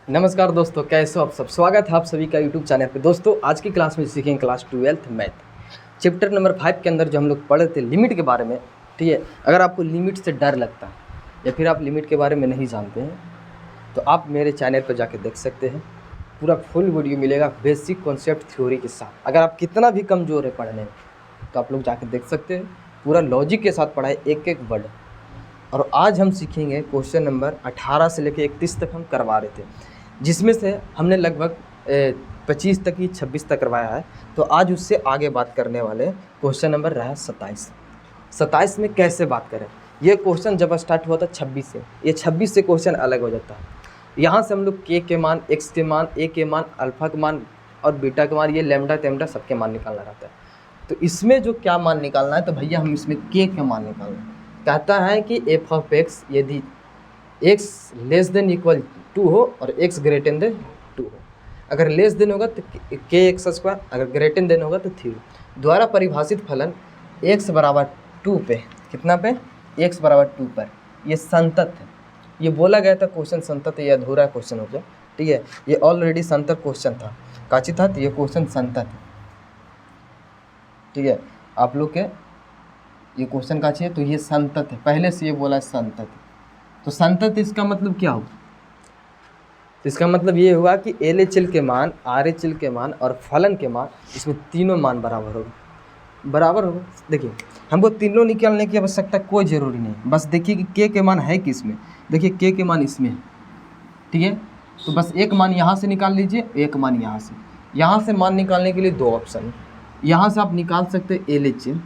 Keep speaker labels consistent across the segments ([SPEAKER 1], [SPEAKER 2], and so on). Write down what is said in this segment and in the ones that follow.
[SPEAKER 1] नमस्कार दोस्तों, कैसे हो आप सब। स्वागत है आप सभी का यूट्यूब चैनल पे। दोस्तों आज की क्लास में सीखेंगे class 12th math chapter number 5 के अंदर जो हम लोग पढ़े थे लिमिट के बारे में। ठीक है, अगर आपको लिमिट से डर लगता है या फिर आप लिमिट के बारे में नहीं जानते हैं तो आप मेरे चैनल पर जाके देख सकते हैं। पूरा फुल वीडियो मिलेगा बेसिक कॉन्सेप्ट थ्योरी के साथ। अगर आप कितना भी कमज़ोर है पढ़ने में तो आप लोग जाके देख सकते हैं। पूरा लॉजिक के साथ पढ़ा है, एक एक वर्ड। और आज हम सीखेंगे क्वेश्चन नंबर 18 से लेकर 31 तक हम करवा रहे थे, जिसमें से हमने लगभग 25 तक ही 26 तक करवाया है। तो आज उससे आगे बात करने वाले क्वेश्चन नंबर रहा 27 में कैसे बात करें। ये क्वेश्चन जब स्टार्ट हुआ था 26 से, ये 26 से क्वेश्चन अलग हो जाता है। यहाँ से हम लोग के मान, एक्स के मान, ए के मान, अल्फा के मान और बीटा के मान, ये लैम्डा तेम्डा सबके मान निकालना रहता है। तो इसमें जो क्या मान निकालना है, तो भैया हम इसमें के मान निकालना है। कहता है कि एफ ऑफ एक्स यदि एक्स लेस देन इक्वल 2 हो और एक्स ग्रेटर देन 2 हो। अगर लेस देन होगा तो के एक्स स्क्वायर, अगर ग्रेटर देन होगा तो 3 द्वारा परिभाषित फलन एक्स बराबर 2 पे, कितना पे, एक्स बराबर 2 पर ये संतत है। ये बोला गया था क्वेश्चन संतत है, ये अधूरा क्वेश्चन हो गया। ठीक है, ये ऑलरेडी संतत क्वेश्चन था, काची था, तो ये क्वेश्चन संतत है। ठीक है, आप लोग के ये क्वेश्चन काची है, तो ये संतत है, पहले से ये बोला है संतत है। तो संतत इसका मतलब क्या हुआ, तो इसका मतलब ये हुआ कि LHL के मान, RHL के मान और फलन के मान, इसमें तीनों मान बराबर होगा। देखिए हमको तीनों निकालने की आवश्यकता कोई ज़रूरी नहीं, बस देखिए कि के मान है किस में। देखिए के मान इसमें है। ठीक है, तो बस एक मान यहाँ से निकाल लीजिए, एक मान यहाँ से। यहाँ से मान निकालने के लिए दो ऑप्शन है। यहाँ से आप निकाल सकते हो LHL,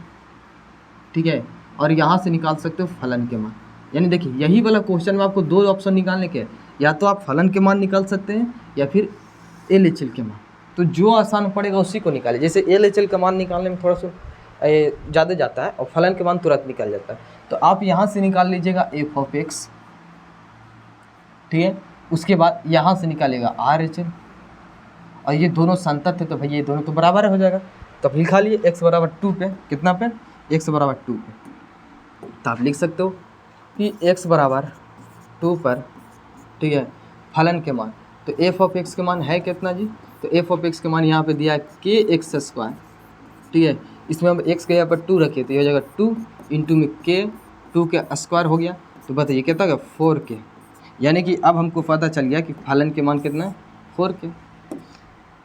[SPEAKER 1] ठीक है, और यहाँ से निकाल सकते हो फलन के मान। यानी देखिए यही वाला क्वेश्चन में आपको दो ऑप्शन निकालने के, या तो आप फलन के मान निकाल सकते हैं या फिर LHL के मान। तो जो आसान पड़ेगा उसी को निकालें। जैसे LHL का मान निकालने में थोड़ा सा ज़्यादा जाता है और फलन के मान तुरंत निकल जाता है। तो आप यहाँ से निकाल लीजिएगा एफ ऑफ एक्स, ठीक है, उसके बाद यहाँ से निकालेगा RHL, और ये दोनों संतत है तो भैया ये दोनों तो बराबर हो जाएगा। तो आप लिखा लिए एक्स बराबर 2 पे, कितना पे, एक्स बराबर 2 पे। तो आप लिख सकते हो कि एक्स बराबर 2 पर, ठीक है, फलन के मान, तो एफ ऑफ एक्स के मान है कितना जी, तो एफ ऑफ एक्स के मान यहाँ पे दिया है के एक्स स्क्वायर। ठीक है, इसमें हम एक्स के यहाँ पर 2 रखे तो ये हो जाएगा 2 इंटू में के, 2 के स्क्वायर हो गया। तो बताइए कितना होगा 4k। यानी कि अब हमको पता चल गया कि फलन के मान कितना है 4k।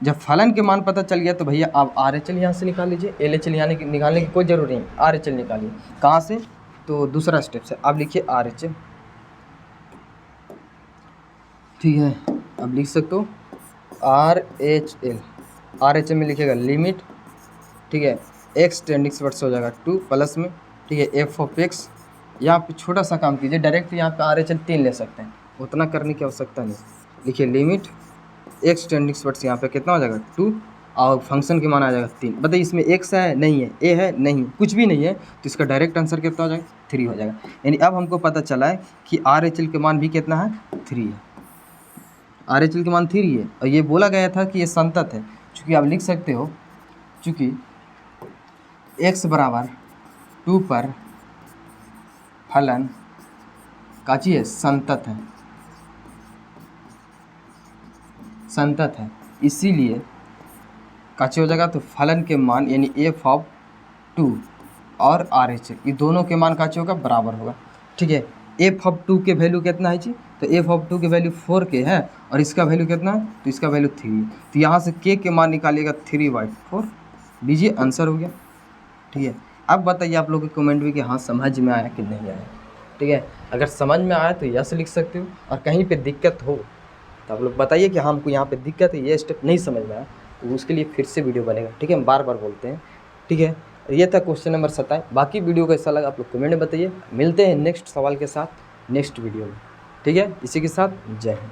[SPEAKER 1] जब फलन के मान पता चल गया तो भैया आप RHL यहाँ से निकाल लीजिए। LHL यहाँ निकालने की कोई ज़रूरी नहीं, RHL निकालिए। कहाँ से, तो दूसरा स्टेप से आप लिखिए RHL। ठीक है, अब लिख सकते हो RHL में लिखेगा लिमिट, ठीक है, एक्स टेंडिंग टुवर्ड्स हो जाएगा 2 प्लस में, ठीक है, एफ ऑफ एक्स। यहाँ पे छोटा सा काम कीजिए, डायरेक्ट यहाँ पे RHL 3 ले सकते हैं, उतना करने की आवश्यकता नहीं। लिखिए लिमिट एक्स टेंडिंग टुवर्ड्स, यहाँ पे कितना हो जाएगा 2 और फंक्शन के मान आ जाएगा 3। बताइए इसमें एक्स है नहीं है, ए है नहीं, कुछ भी नहीं है, तो इसका डायरेक्ट आंसर कितना हो जाएगा 3 हो जाएगा। यानी अब हमको पता चला है कि RHL के मान भी कितना है 3 है। RHL के मान 3 है, और ये बोला गया था कि ये संतत है। चूँकि आप लिख सकते हो, चूँकि x बराबर 2 पर फलन काची है, संतत है, इसीलिए काची हो जाएगा। तो फलन के मान यानी एफ ऑफ 2 और RHL ये दोनों के मान काची होगा, बराबर होगा। ठीक है, एफ ऑफ 2 के वैल्यू कितना है जी, तो एफ ऑफ 2 के वैल्यू 4k है, और इसका वैल्यू कितना है, तो इसका वैल्यू 3 है। तो यहाँ से के मान निकालिएगा 3/4, लीजिए आंसर हो गया। ठीक है, अब बताइए आप लोग के कमेंट में कि हाँ समझ में आया कि नहीं आया। ठीक है, अगर समझ में आया तो यस लिख सकते हो, और कहीं पे दिक्कत हो तो आप लोग बताइए कि हाँ हमको यहाँ पे दिक्कत है, ये स्टेप नहीं समझ में आया, तो उसके लिए फिर से वीडियो बनेगा। ठीक है, हम बार बार बोलते हैं। ठीक है, ये था क्वेश्चन नंबर 27। बाकी वीडियो कैसा लगा आप लोग कमेंट में बताइए। मिलते हैं नेक्स्ट सवाल के साथ नेक्स्ट वीडियो में। ठीक है, इसी के साथ जय हिंद।